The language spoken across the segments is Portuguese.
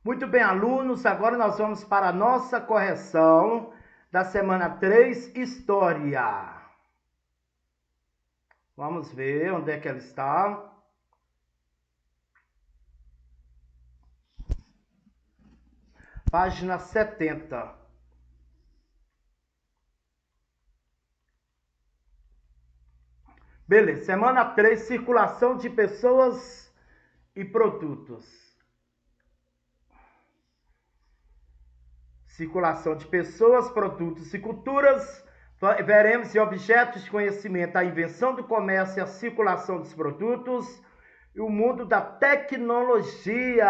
Muito bem, alunos, agora nós vamos para a nossa correção da semana 3, História. Vamos ver onde é que ela está. Página 70. Beleza, semana 3, circulação de pessoas e produtos. Circulação de pessoas, produtos e culturas. Veremos em objetos de conhecimento a invenção do comércio e a circulação dos produtos e o mundo da tecnologia.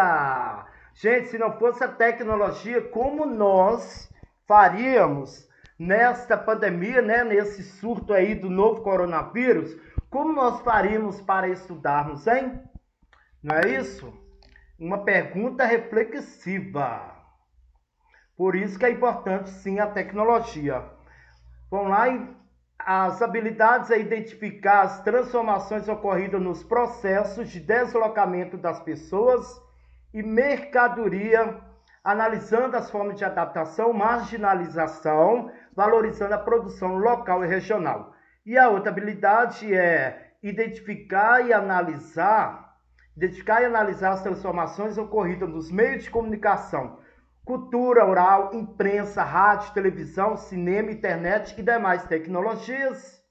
Gente, se não fosse a tecnologia, como nós faríamos nesta pandemia, né, nesse surto aí do novo coronavírus, como nós faríamos para estudarmos, hein? Não é isso? Uma pergunta reflexiva. Por isso que é importante, sim, a tecnologia. Vamos lá, as habilidades é identificar as transformações ocorridas nos processos de deslocamento das pessoas e mercadoria, analisando as formas de adaptação, marginalização, valorizando a produção local e regional. E a outra habilidade é identificar e analisar as transformações ocorridas nos meios de comunicação, cultura oral, imprensa, rádio, televisão, cinema, internet e demais tecnologias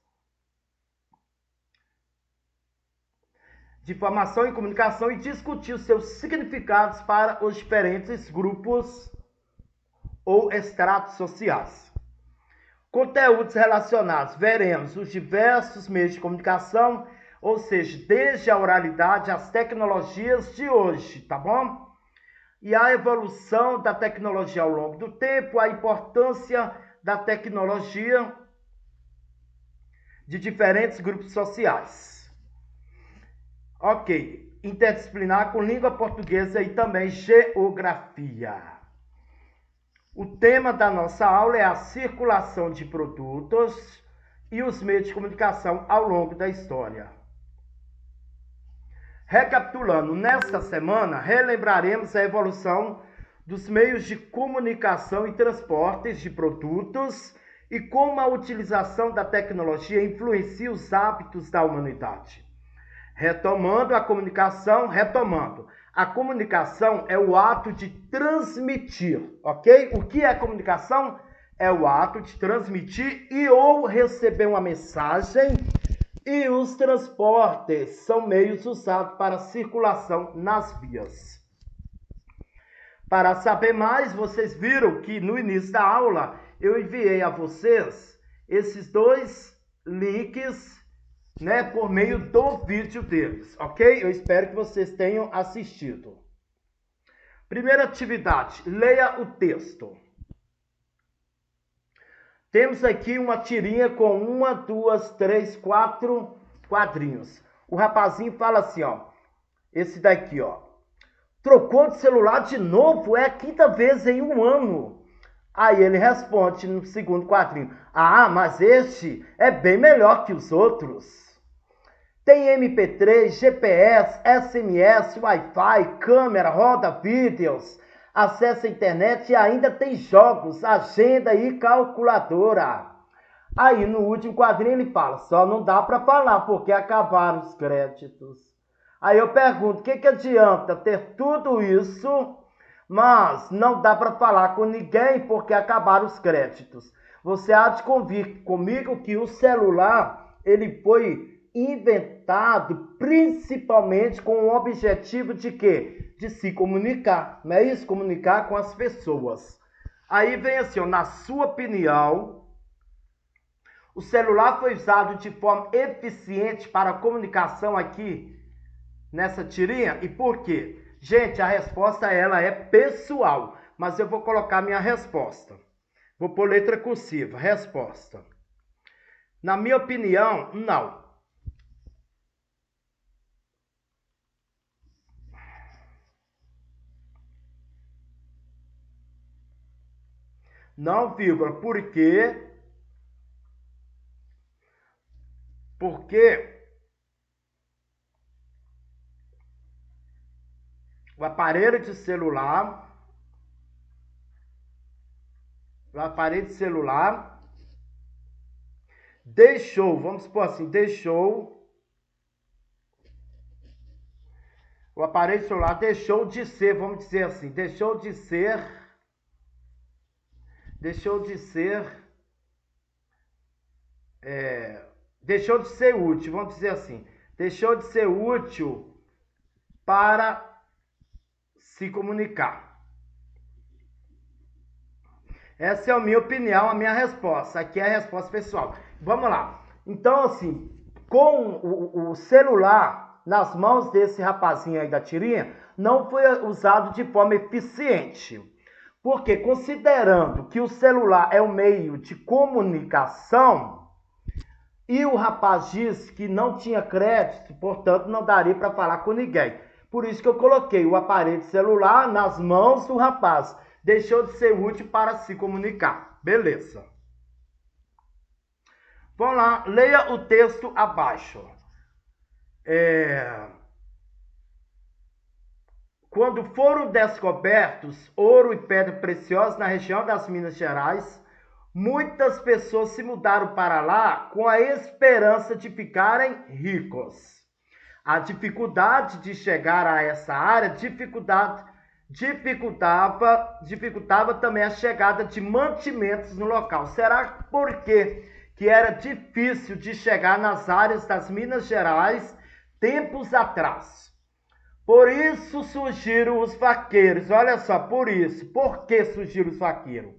de informação e comunicação e discutir os seus significados para os diferentes grupos ou estratos sociais. Conteúdos relacionados, veremos os diversos meios de comunicação, ou seja, desde a oralidade às tecnologias de hoje, tá bom? E a evolução da tecnologia ao longo do tempo, a importância da tecnologia de diferentes grupos sociais. Ok, interdisciplinar com língua portuguesa e também geografia. O tema da nossa aula é a circulação de produtos e os meios de comunicação ao longo da história. Recapitulando, nesta semana, relembraremos a evolução dos meios de comunicação e transportes de produtos e como a utilização da tecnologia influencia os hábitos da humanidade. A comunicação é o ato de transmitir, ok? O que é comunicação? É o ato de transmitir e ou receber uma mensagem. E os transportes são meios usados para circulação nas vias. Para saber mais, vocês viram que no início da aula eu enviei a vocês esses dois links, né, por meio do vídeo deles, ok? Eu espero que vocês tenham assistido. Primeira atividade, leia o texto. Temos aqui uma tirinha com 1, 2, 3, 4 quadrinhos. O rapazinho fala assim, ó. Esse daqui, ó. Trocou de celular de novo? É a 5ª vez em 1 ano. Aí ele responde no segundo quadrinho. Ah, mas este é bem melhor que os outros. Tem MP3, GPS, SMS, Wi-Fi, câmera, roda vídeos, acessa a internet e ainda tem jogos, agenda e calculadora. Aí no último quadrinho ele fala, só não dá para falar porque acabaram os créditos. Aí eu pergunto, o que adianta ter tudo isso, mas não dá para falar com ninguém porque acabaram os créditos? Você há de convir comigo que o celular, ele foi inventado principalmente com o objetivo de quê? De se comunicar, não é isso? Comunicar com as pessoas. Aí vem assim, ó, na sua opinião, o celular foi usado de forma eficiente para a comunicação aqui nessa tirinha? E por quê? Gente, a resposta ela é pessoal, mas eu vou colocar minha resposta. Vou pôr letra cursiva, resposta. Na minha opinião, não. Não, vírgula, por quê? Porque o aparelho de celular o aparelho celular deixou, vamos supor assim, o aparelho celular deixou de ser, vamos dizer assim, deixou de ser útil, vamos dizer assim, deixou de ser útil para se comunicar. Essa é a minha opinião, a minha resposta. Aqui é a resposta pessoal. Vamos lá. Então, assim, com o celular nas mãos desse rapazinho aí da tirinha, não foi usado de forma eficiente. Porque, considerando que o celular é um meio de comunicação, e o rapaz disse que não tinha crédito, portanto, não daria para falar com ninguém. Por isso que eu coloquei o aparelho celular nas mãos do rapaz. Deixou de ser útil para se comunicar. Beleza. Vamos lá, leia o texto abaixo. Quando foram descobertos ouro e pedra preciosa na região das Minas Gerais, muitas pessoas se mudaram para lá com a esperança de ficarem ricos. A dificuldade de chegar a essa área dificultava também a chegada de mantimentos no local. Será por quê? Que era difícil de chegar nas áreas das Minas Gerais tempos atrás. Por isso surgiram os vaqueiros. Olha só, por isso. Por que surgiram os vaqueiros?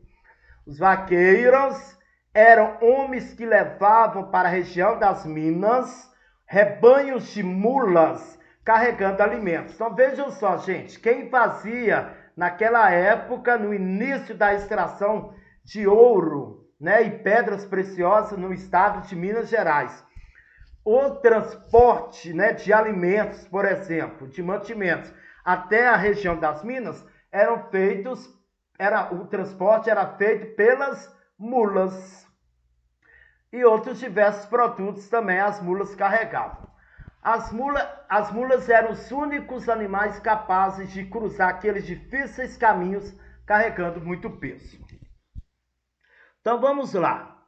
Os vaqueiros eram homens que levavam para a região das Minas rebanhos de mulas carregando alimentos. Então vejam só, gente, quem fazia naquela época, no início da extração de ouro, né, e pedras preciosas no estado de Minas Gerais, o transporte, né, de alimentos, por exemplo, de mantimentos até a região das Minas, o transporte era feito pelas mulas. E outros diversos produtos também as mulas carregavam. As mulas eram os únicos animais capazes de cruzar aqueles difíceis caminhos carregando muito peso. Então vamos lá.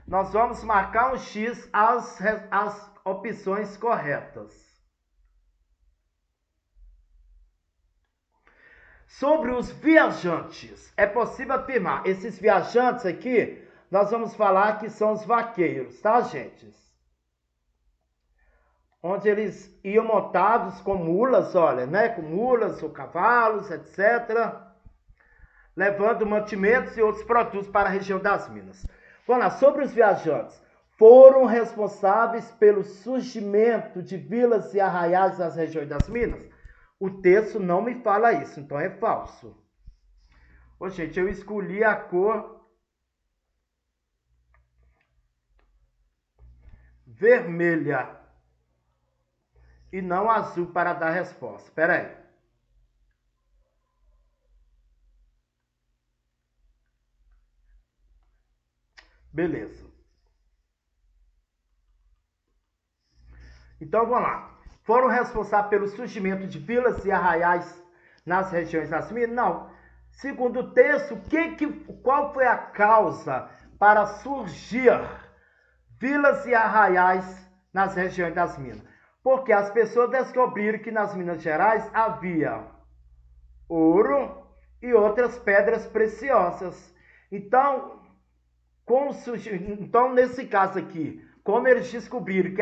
Nós vamos marcar um X as opções corretas. Sobre os viajantes, é possível afirmar, esses viajantes aqui, nós vamos falar que são os vaqueiros, tá, gente? Onde eles iam montados com mulas, olha, né? Com mulas ou cavalos, etc. Levando mantimentos e outros produtos para a região das Minas. Vamos lá, sobre os viajantes. Foram responsáveis pelo surgimento de vilas e arraiais nas regiões das Minas? O texto não me fala isso, então é falso. Ô, gente, eu escolhi a cor vermelha e não azul para dar resposta. Espera aí. Beleza. Então vamos lá. Foram responsáveis pelo surgimento de vilas e arraiais nas regiões das Minas? Não. Segundo o texto, qual foi a causa para surgir vilas e arraiais nas regiões das Minas? Porque as pessoas descobriram que nas Minas Gerais havia ouro e outras pedras preciosas. Então, nesse caso aqui, como eles descobriram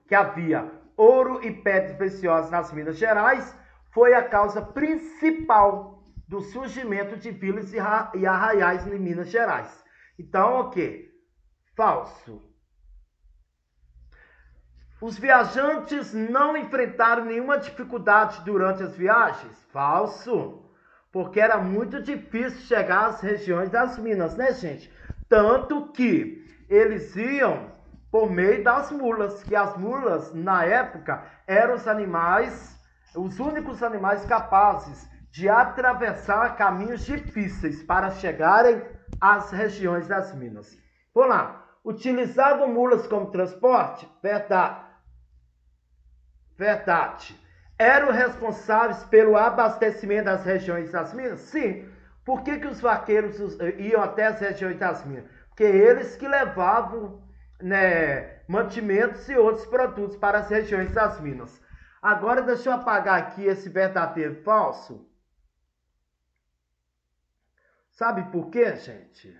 que havia ouro e pedras preciosas nas Minas Gerais, foi a causa principal do surgimento de vilas e arraiais em Minas Gerais. Então, o quê? Falso. Os viajantes não enfrentaram nenhuma dificuldade durante as viagens? Falso. Porque era muito difícil chegar às regiões das Minas, né, gente? Tanto que eles iam por meio das mulas, que as mulas, na época, eram os únicos animais capazes de atravessar caminhos difíceis para chegarem às regiões das Minas. Vamos lá. Utilizavam mulas como transporte? Verdade. Eram responsáveis pelo abastecimento das regiões das Minas? Sim, Por que os vaqueiros iam até as regiões das minas? Porque eles que levavam, né, mantimentos e outros produtos para as regiões das minas. Agora deixa eu apagar aqui esse verdadeiro e falso. Sabe por quê, gente?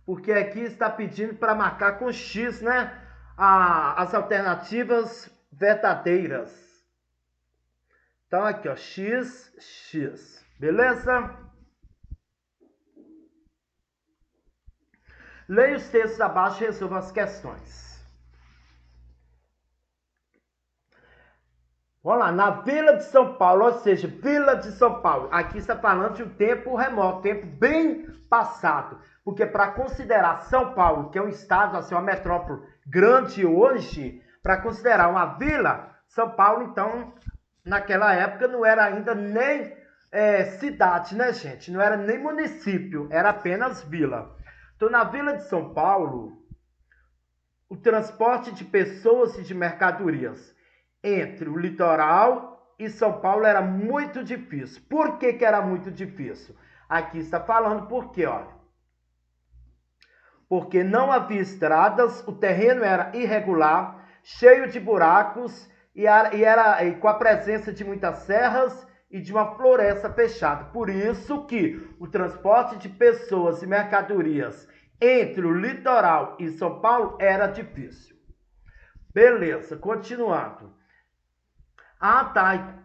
Porque aqui está pedindo para marcar com X, né? As alternativas verdadeiras. Então aqui, ó, X, X. Beleza? Leia os textos abaixo e resolva as questões. Vamos lá, na Vila de São Paulo, ou seja, Vila de São Paulo. Aqui está falando de um tempo remoto, tempo bem passado. Porque para considerar São Paulo, que é um estado, assim, uma metrópole grande hoje, para considerar uma vila, São Paulo, então, naquela época não era ainda nem cidade, né, gente? Não era nem município, era apenas vila. Então, na Vila de São Paulo, o transporte de pessoas e de mercadorias entre o litoral e São Paulo era muito difícil. Por que era muito difícil? Aqui está falando por quê, olha. Porque não havia estradas, o terreno era irregular, cheio de buracos e com a presença de muitas serras e de uma floresta fechada. Por isso que o transporte de pessoas e mercadorias entre o litoral e São Paulo era difícil. Beleza, continuando. Ah, tá,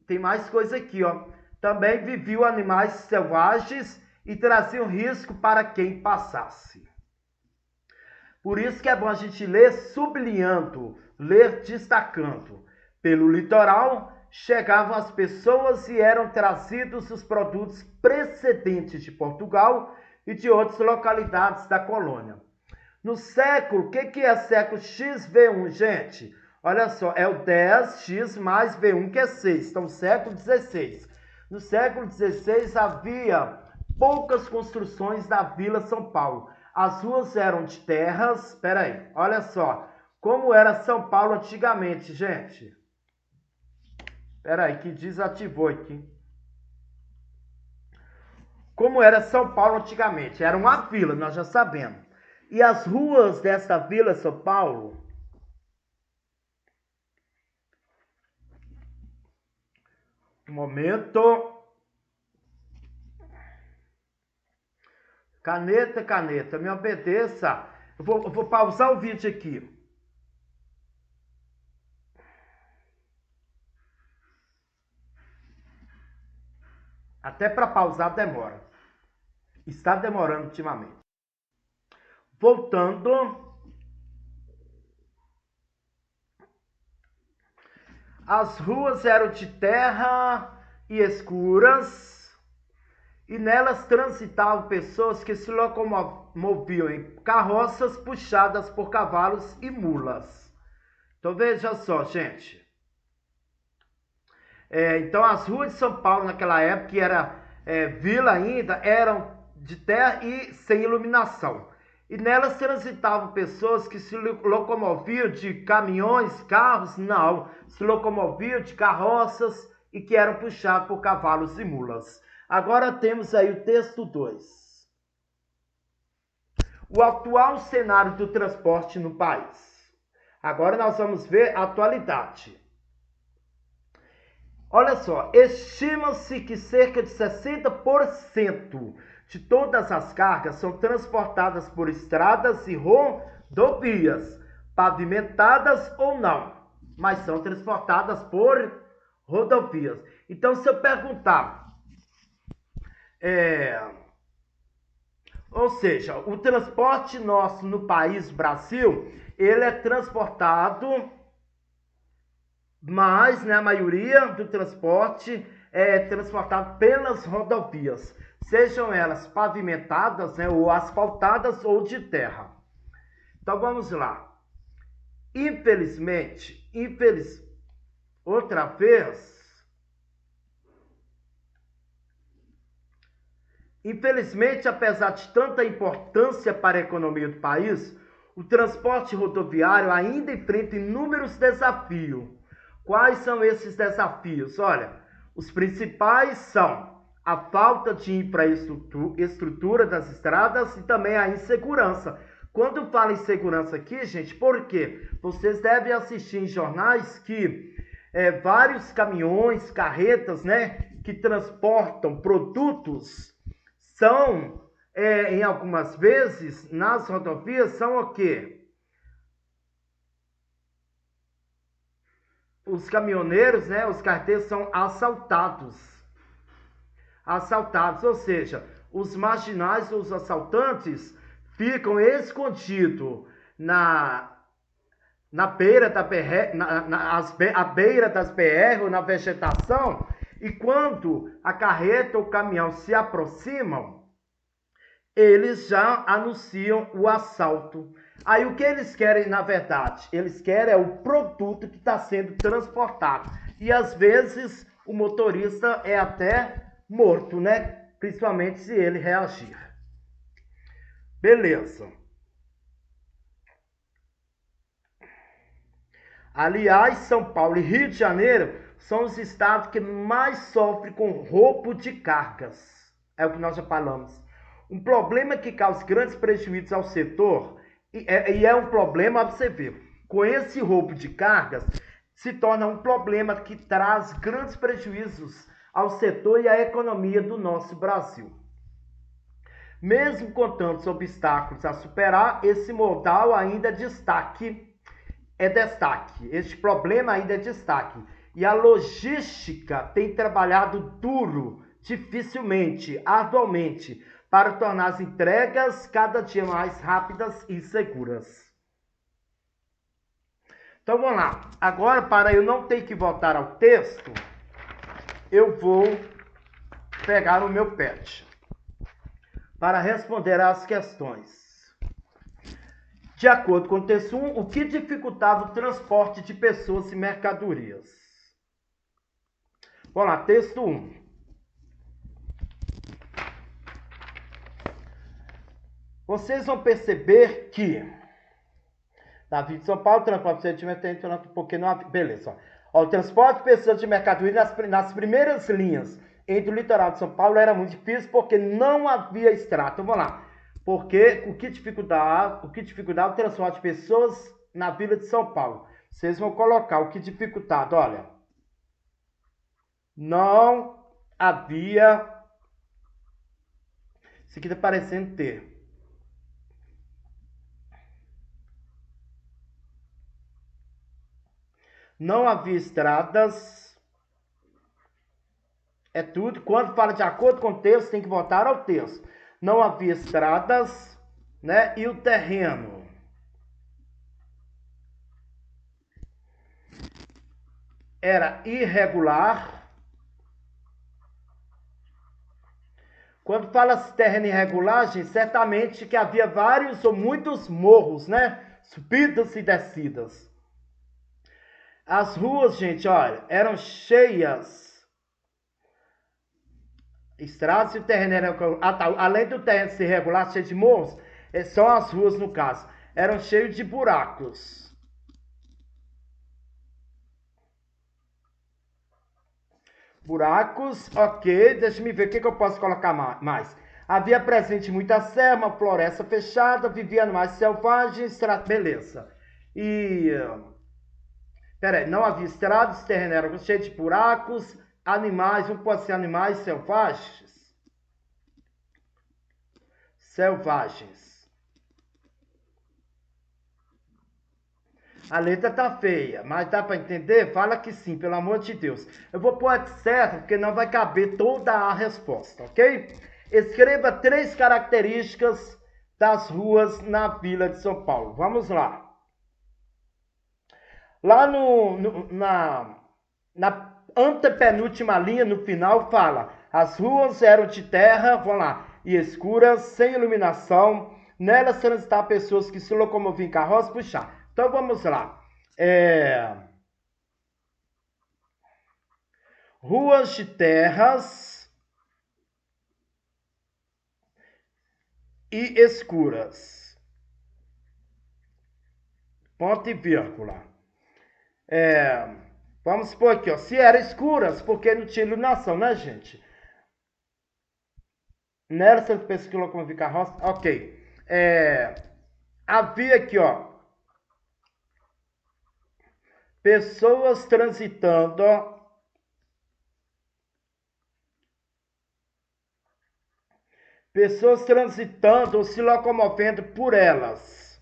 tem mais coisa aqui, ó. Também viviam animais selvagens e traziam risco para quem passasse. Por isso que é bom a gente ler sublinhando, ler destacando. Pelo litoral chegavam as pessoas e eram trazidos os produtos precedentes de Portugal e de outras localidades da colônia. No século, o que é século XV1, gente? Olha só, é o 10x mais V1, que é 6. Então, século XVI. No século XVI havia poucas construções da Vila São Paulo. As ruas eram de terras. Espera aí, olha só. Como era São Paulo antigamente, gente? Espera aí, que desativou aqui. Como era São Paulo antigamente? Era uma vila, nós já sabemos. E as ruas dessa Vila São Paulo... Um momento... Caneta, caneta, me obedeça. Eu vou pausar o vídeo aqui. Até para pausar demora. Está demorando ultimamente. Voltando. As ruas eram de terra e escuras. E nelas transitavam pessoas que se locomoviam em carroças puxadas por cavalos e mulas. Então veja só, gente. Então as ruas de São Paulo naquela época, que era vila ainda, eram de terra e sem iluminação. E nelas transitavam pessoas que se locomoviam de caminhões, carros, não. Se locomoviam de carroças e que eram puxados por cavalos e mulas. Agora temos aí o texto 2. O atual cenário do transporte no país. Agora nós vamos ver a atualidade. Olha só, estima-se que cerca de 60% de todas as cargas são transportadas por estradas e rodovias, pavimentadas ou não, mas são transportadas por rodovias. Então, se eu perguntar... Ou seja, o transporte nosso no país Brasil, ele é transportado, mas, né, a maioria do transporte é transportado pelas rodovias, sejam elas pavimentadas, né, ou asfaltadas ou de terra. Então vamos lá. Infelizmente, outra vez... Infelizmente, apesar de tanta importância para a economia do país, o transporte rodoviário ainda enfrenta inúmeros desafios. Quais são esses desafios? Olha, os principais são a falta de infraestrutura das estradas e também a insegurança. Quando fala em segurança aqui, gente, por quê? Vocês devem assistir em jornais que vários caminhões, carretas, né, que transportam produtos são, em algumas vezes, nas rodovias, são o quê? Os caminhoneiros, né, os carteiros são assaltados, ou seja, os marginais, os assaltantes ficam escondidos na beira da BR, à beira das BR ou na vegetação, e quando a carreta ou o caminhão se aproximam, eles já anunciam o assalto. Aí o que eles querem, na verdade? Eles querem o produto que está sendo transportado. E às vezes o motorista é até morto, né? Principalmente se ele reagir. Beleza. Aliás, São Paulo e Rio de Janeiro são os estados que mais sofrem com roubo de cargas. É o que nós já falamos. Um problema que causa grandes prejuízos ao setor, e é um problema, para você ver, com esse roubo de cargas, se torna um problema que traz grandes prejuízos ao setor e à economia do nosso Brasil. Mesmo com tantos obstáculos a superar, esse modal ainda é destaque. Este problema ainda é destaque. E a logística tem trabalhado duro, dificilmente, arduamente, para tornar as entregas cada dia mais rápidas e seguras. Então vamos lá. Agora, para eu não ter que voltar ao texto, eu vou pegar o meu pad para responder às questões. De acordo com o texto 1, o que dificultava o transporte de pessoas e mercadorias? Vamos lá, texto 1. Vocês vão perceber que na Via de São Paulo, o transporte de mercadorias, porque não havia... Beleza. Ó, o transporte de pessoas de mercadorias nas primeiras linhas entre o litoral de São Paulo era muito difícil porque não havia estrada. Então vamos lá. Porque o que dificultava o transporte de pessoas na Vila de São Paulo? Vocês vão colocar o que dificultava, olha. Não havia... Isso aqui está parecendo ter. Não havia estradas. É tudo. Quando fala de acordo com o texto, tem que voltar ao texto. Não havia estradas, né? E o terreno era irregular. Quando fala terreno irregular, gente, certamente que havia vários ou muitos morros, né? Subidas e descidas. As ruas, gente, olha, eram cheias. Estradas e o terreno era... além do terreno ser irregular, cheio de morros, são as ruas, no caso, eram cheios de buracos. Buracos, ok, deixa me ver o que eu posso colocar mais. Havia presente muita serra, uma floresta fechada, vivia animais selvagens, beleza. E... peraí, não havia estradas, o terreno era cheio de buracos, animais, não pode ser animais selvagens? Selvagens. A letra tá feia, mas dá para entender? Fala que sim, pelo amor de Deus. Eu vou pôr certo, porque não vai caber toda a resposta, ok? Escreva 3 características das ruas na Vila de São Paulo. Vamos lá. Lá na antepenúltima linha, no final, fala: as ruas eram de terra, vamos lá, e escuras, sem iluminação. Nelas transitavam pessoas que se locomoviam em carroça e puxar. Então vamos lá. Ruas de terras e escuras. Ponto e vírgula. Vamos supor aqui, ó. Se eram escuras, porque não tinha iluminação, né, gente? Nela Santo Pessoa que locomovia carroça. Ok. Havia aqui, ó. Pessoas transitando. Pessoas transitando ou se locomovendo por elas.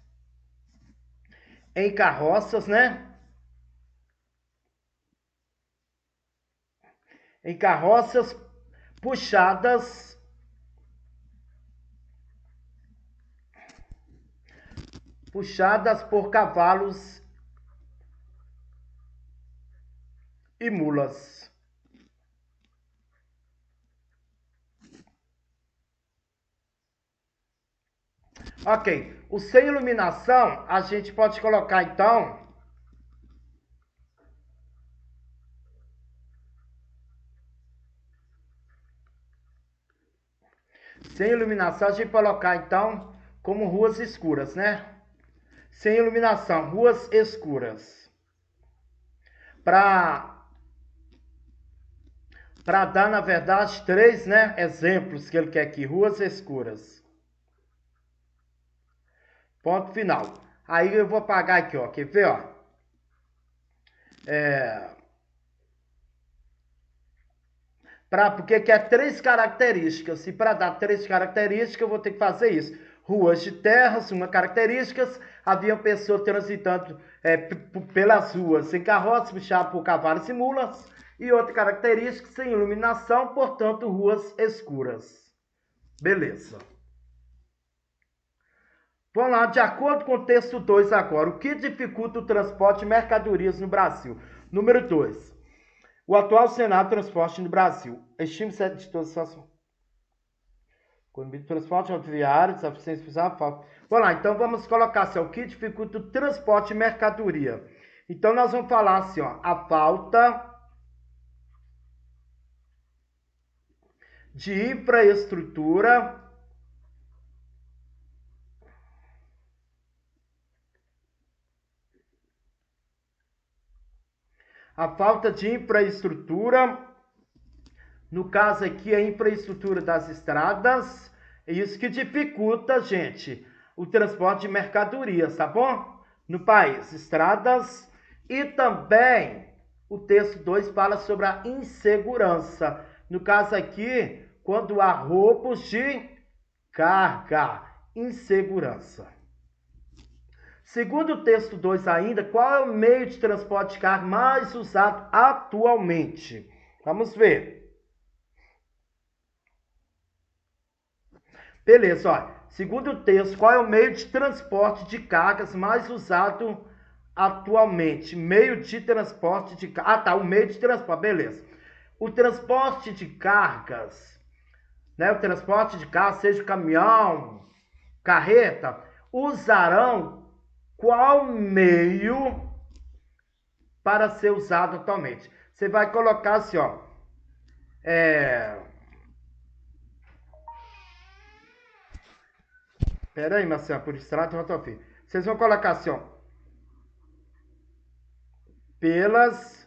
Em carroças, né? Em carroças puxadas por cavalos e mulas. Ok, o sem iluminação a gente pode colocar então sem iluminação a gente pode colocar então como ruas escuras, né? Sem iluminação, ruas escuras. Para dar, na verdade, três, né, exemplos que ele quer aqui. Ruas escuras. Ponto final. Aí eu vou apagar aqui, ó. Quer ver, ó? Porque quer três características. E para dar três características, eu vou ter que fazer isso. Ruas de terras, uma característica. Havia pessoas transitando pelas ruas sem carroças, puxadas por cavalos e mulas. E outra característica, sem iluminação, portanto, ruas escuras. Beleza. Vamos lá, de acordo com o texto 2 agora. O que dificulta o transporte de mercadorias no Brasil? Número 2. O atual cenário de transporte no Brasil. Estime-se de todas as situações. Quando transporte rodoviário, desaficiência fiscal, falta. Vamos lá, então vamos colocar assim, ó, o que dificulta o transporte de mercadoria. Então nós vamos falar assim, ó, a falta de infraestrutura no caso aqui a infraestrutura das estradas, é isso que dificulta, gente, o transporte de mercadorias, tá bom? No país, estradas e também o texto 2 fala sobre a insegurança. No caso aqui, quando há roubos de carga, insegurança. Segundo o texto 2 ainda, qual é o meio de transporte de carga mais usado atualmente? Vamos ver. Beleza, olha. Segundo o texto, qual é o meio de transporte de cargas mais usado atualmente? Meio de transporte de cargas. Ah, tá, o meio de transporte, beleza. O transporte de cargas, né? O transporte de cargas, seja caminhão, carreta, usarão qual meio para ser usado atualmente? Você vai colocar assim, ó. Pera aí, Marcelo, por estrada e rodovia. Vocês vão colocar assim, ó. Pelas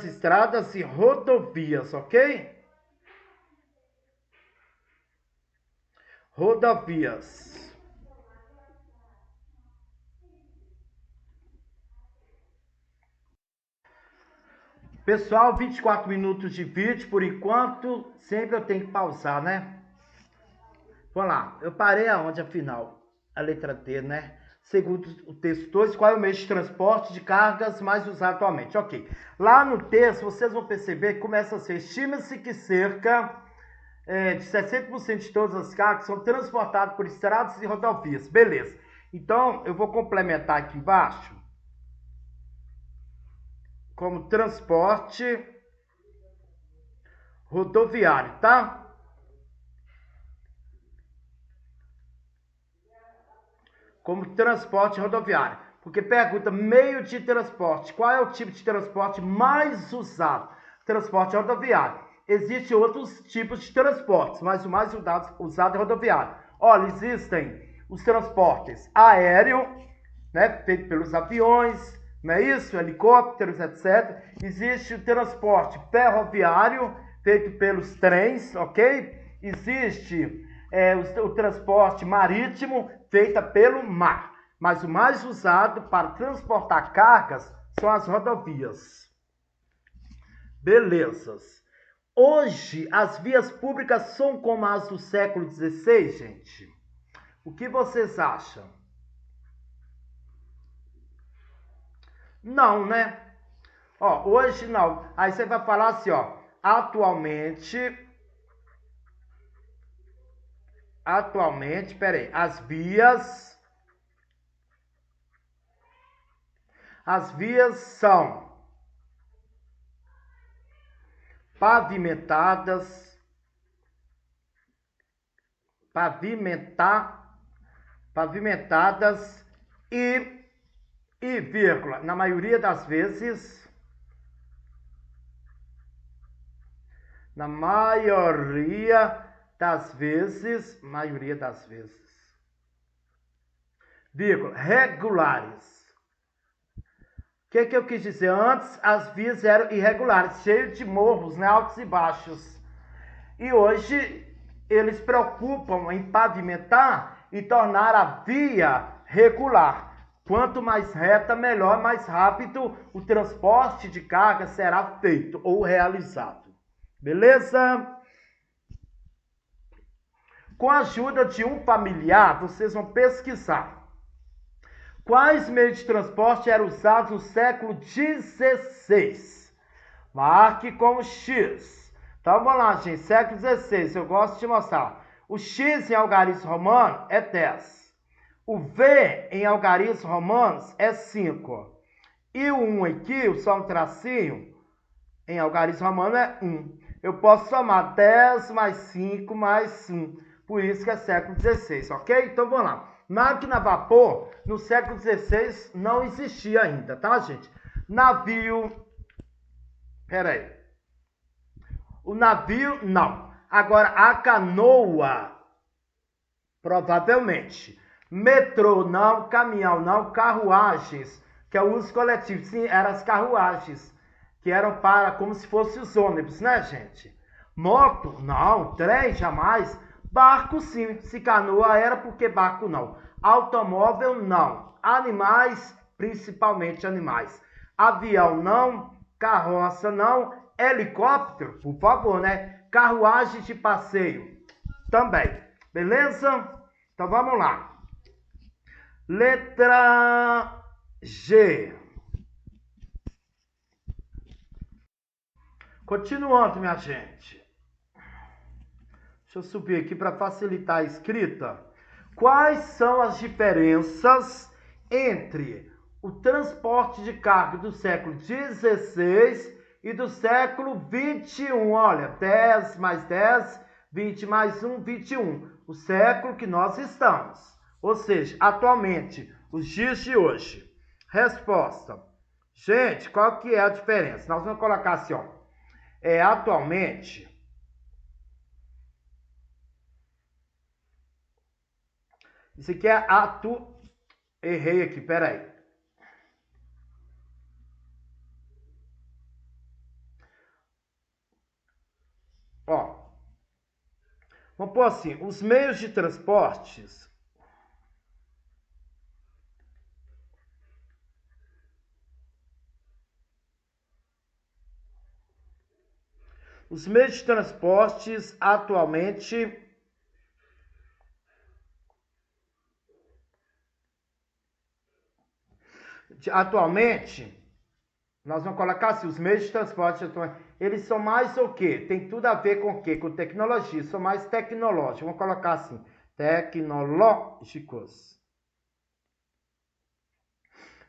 estradas e rodovias, ok? Rodovias. Pessoal, 24 minutos de vídeo por enquanto. Sempre eu tenho que pausar, né? Vamos lá. Eu parei aonde, afinal? A letra D, né? Segundo o texto 2, qual é o meio de transporte de cargas mais usado atualmente? Ok. Lá no texto, vocês vão perceber que começa a ser, estima-se que cerca de 60% de todas as cargas são transportadas por estradas e rodovias. Beleza. Então, eu vou complementar aqui embaixo como transporte rodoviário, tá? Como transporte rodoviário. Porque pergunta, meio de transporte. Qual é o tipo de transporte mais usado? Transporte rodoviário. Existem outros tipos de transportes, mas o mais usado é rodoviário. Olha, existem os transportes aéreo, né, feito pelos aviões, não é isso? Helicópteros, etc. Existe o transporte ferroviário, feito pelos trens, ok? Existe o transporte marítimo, feito pelo mar. Mas o mais usado para transportar cargas são as rodovias. Belezas. Hoje, as vias públicas são como as do século XVI, gente? O que vocês acham? Não, né? Ó, hoje não. Aí você vai falar assim, ó. Atualmente, peraí, as vias são pavimentadas, e vírgula, na maioria das vezes, vírgula, regulares. O que eu quis dizer? Antes as vias eram irregulares, cheias de morros, né, altos e baixos. E hoje eles preocupam em pavimentar e tornar a via regular. Quanto mais reta, melhor, mais rápido o transporte de carga será feito ou realizado. Beleza? Com a ajuda de um familiar, vocês vão pesquisar quais meios de transporte eram usados no século XVI. Marque com o X. Então vamos lá, gente. Século XVI, eu gosto de mostrar. O X em algarismo romano é 10. O V em algarismo romanos é 5. E o 1 aqui, só um tracinho, em algarismo romano é 1. Eu posso somar 10 mais 5 mais 1. Por isso que é século XVI, ok? Então vamos lá. Máquina a vapor, no século XVI, não existia ainda, tá, gente? Navio. Peraí. O navio, não. Agora, a canoa, provavelmente. Metrô, não. Caminhão, não. Carruagens, que é o uso coletivo. Sim, eram as carruagens, que eram para, como se fossem os ônibus, né, gente? Moto, não. Trem, jamais. Barco, sim. Se canoa era, porque barco, não. Automóvel, não. Animais, principalmente animais. Avião, não. Carroça, não. Helicóptero, por favor, né? Carruagem de passeio, também. Beleza? Então vamos lá. Letra G. Continuando, minha gente. Deixa eu subir aqui para facilitar a escrita. Quais são as diferenças entre o transporte de carga do século XVI e do século XXI? Olha, 10 mais 10, 20 mais 1, 21. O século que nós estamos. Ou seja, atualmente, os dias de hoje. Resposta. Gente, qual que é a diferença? Nós vamos colocar assim, ó. Atualmente. Isso aqui é Errei aqui, peraí. Ó. Vamos pôr assim, os meios de transportes. Os meios de transportes atualmente nós vamos colocar assim, os meios de transporte, eles são mais o quê? Tem tudo a ver com o quê? Com tecnologia, são mais tecnológicos. Vamos colocar assim, tecnológicos.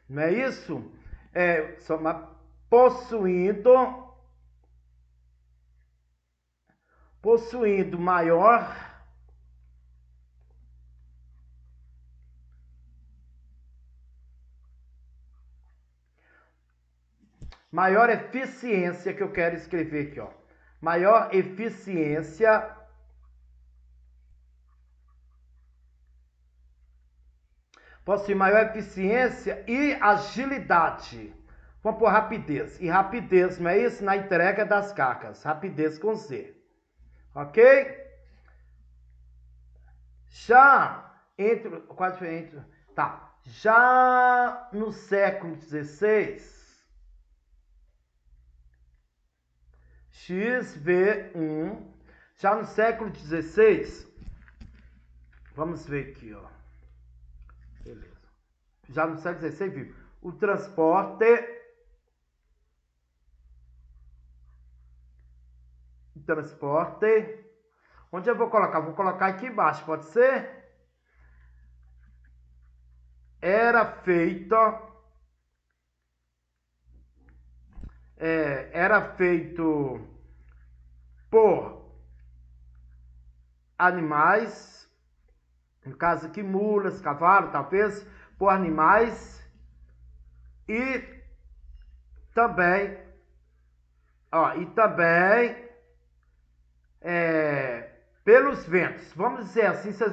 Não é isso? São possuindo maior eficiência, que eu quero escrever aqui, ó. Maior eficiência Possui maior eficiência e agilidade. Vamos por rapidez. E rapidez, não é isso? Na entrega das cargas. Rapidez com Z. Ok? Já entre... Quase entre... Tá. Já no século XVI, XV1, já no século XVI, vamos ver aqui, ó. Beleza. Já no século XVI, viu? O transporte... Onde eu vou colocar? Vou colocar aqui embaixo, pode ser? Era feito por animais, no caso aqui mulas, cavalo, talvez, por animais e também, pelos ventos. Vamos dizer assim, vocês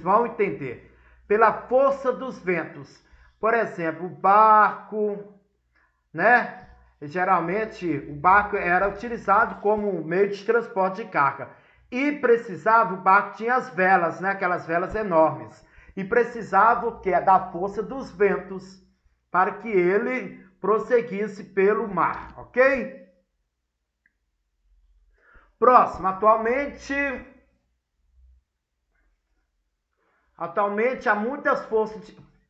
vão entender. Pela força dos ventos. Por exemplo, o barco, né? Geralmente, o barco era utilizado como meio de transporte de carga. E precisava, o barco tinha as velas, né? Aquelas velas enormes. E precisava o quê? Da força dos ventos para que ele prosseguisse pelo mar, ok? Próximo, atualmente há muitas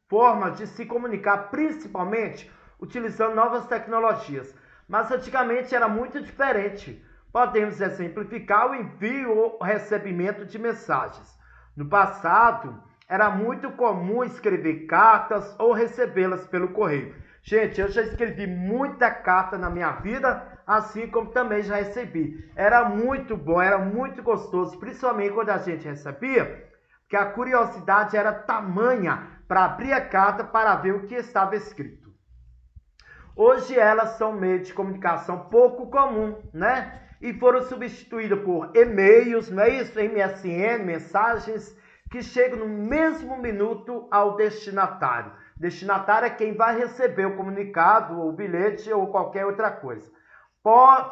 formas de se comunicar, principalmente utilizando novas tecnologias. Mas antigamente era muito diferente. Podemos exemplificar o envio ou recebimento de mensagens. No passado, era muito comum escrever cartas ou recebê-las pelo correio. Gente, eu já escrevi muita carta na minha vida, assim como também já recebi. Era muito bom, era muito gostoso, principalmente quando a gente recebia, que a curiosidade era tamanha para abrir a carta para ver o que estava escrito. Hoje elas são meio de comunicação pouco comum, né? E foram substituídas por e-mails, não é isso? MSN, mensagens que chegam no mesmo minuto ao destinatário. Destinatário é quem vai receber o comunicado, ou o bilhete, ou qualquer outra coisa.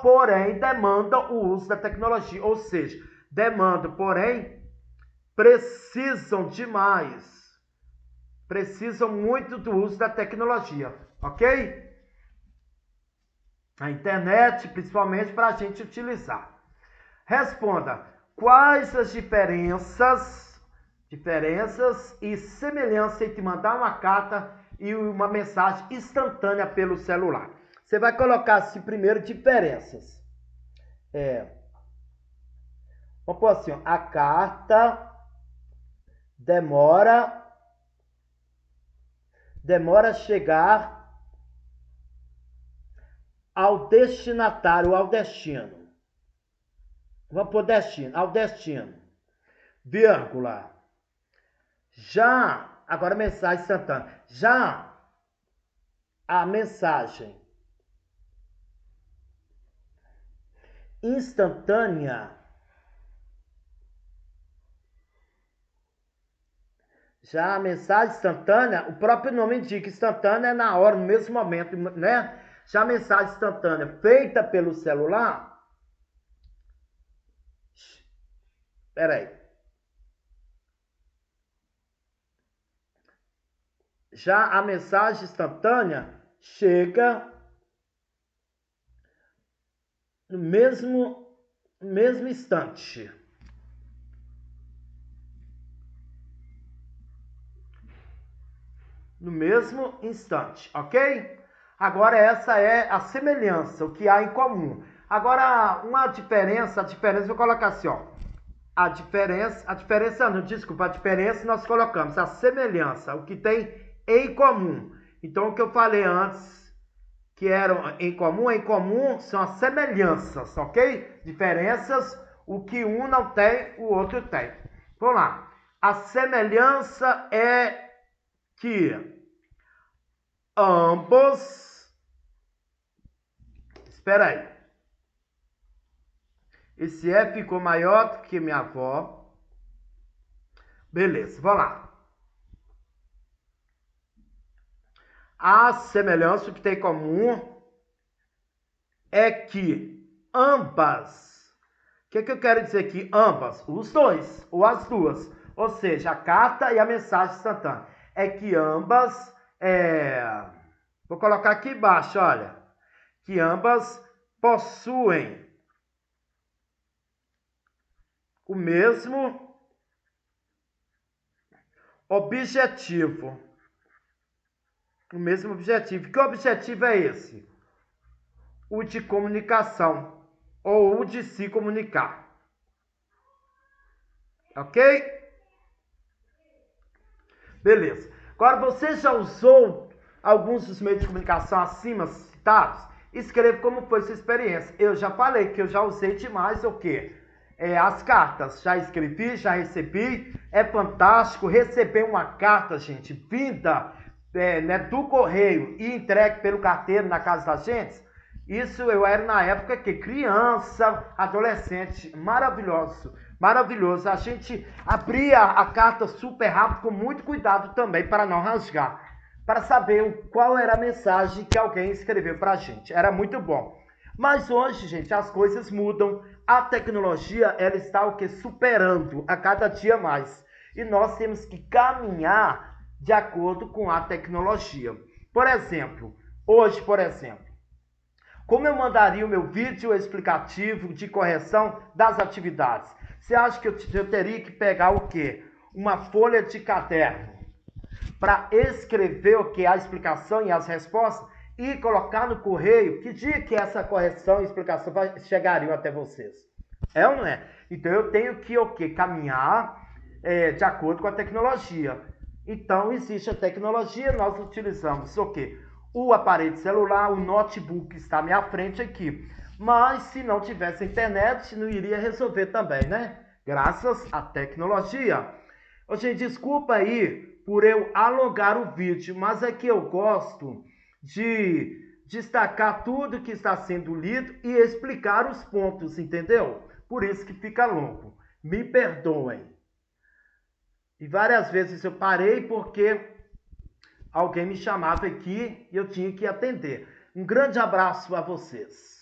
Porém, demanda o uso da tecnologia, ou seja, precisam muito do uso da tecnologia, ok? A internet, principalmente, para a gente utilizar. Responda, quais as diferenças e semelhanças entre mandar uma carta e uma mensagem instantânea pelo celular? Você vai colocar assim primeiro diferenças. Vamos pôr assim, ó, a carta demora a chegar ao destinatário, ao destino. Vamos pôr destino, ao destino. Vírgula. Já, agora mensagem instantânea. Já a mensagem instantânea, o próprio nome indica, instantânea é na hora, no mesmo momento, né? Já a mensagem instantânea feita pelo celular, já a mensagem instantânea chega no mesmo instante. No mesmo instante, ok? Agora essa é a semelhança, o que há em comum. Agora, a diferença eu vou colocar assim, ó. A diferença nós colocamos a semelhança, o que tem em comum. Então, o que eu falei antes, que eram em comum são as semelhanças, ok? Diferenças, o que um não tem, o outro tem. Vamos lá. A semelhança é que ambos... Espera aí. Esse F ficou maior do que minha avó. Beleza, vamos lá. A semelhança, o que tem em comum é que ambas, o que eu quero dizer aqui? Ambas, os dois, ou as duas, ou seja, a carta e a mensagem instantânea, é que ambas, vou colocar aqui embaixo, olha, que ambas possuem o mesmo objetivo. O mesmo objetivo. Que objetivo é esse? O de comunicação, ou o de se comunicar. Ok? Beleza. Agora, você já usou alguns dos meios de comunicação acima citados? Escreva como foi sua experiência. Eu já falei que eu já usei demais o quê? As cartas. Já escrevi, já recebi. É fantástico receber uma carta, gente, vinda do correio e entregue pelo carteiro na casa da gente. Isso eu era na época que criança, adolescente, maravilhoso, maravilhoso. A gente abria a carta super rápido, com muito cuidado também para não rasgar, para saber qual era a mensagem que alguém escreveu para a gente. Era muito bom. Mas hoje, gente, as coisas mudam. A tecnologia, ela está o que? Superando a cada dia mais. E nós temos que caminhar de acordo com a tecnologia. Por exemplo, hoje, como eu mandaria o meu vídeo explicativo de correção das atividades? Você acha que eu teria que pegar o quê? Uma folha de caderno para escrever o que? A explicação e as respostas e colocar no correio? Que dia que essa correção e explicação chegariam até vocês? É ou não é? Então eu tenho que o quê? Caminhar de acordo com a tecnologia. Então existe a tecnologia, nós utilizamos o quê? O aparelho celular, o notebook está à minha frente aqui. Mas se não tivesse internet, não iria resolver também, né? Graças à tecnologia. Ô, gente, desculpa aí por eu alongar o vídeo, mas é que eu gosto de destacar tudo que está sendo lido e explicar os pontos, entendeu? Por isso que fica longo. Me perdoem. E várias vezes eu parei porque alguém me chamava aqui e eu tinha que atender. Um grande abraço a vocês.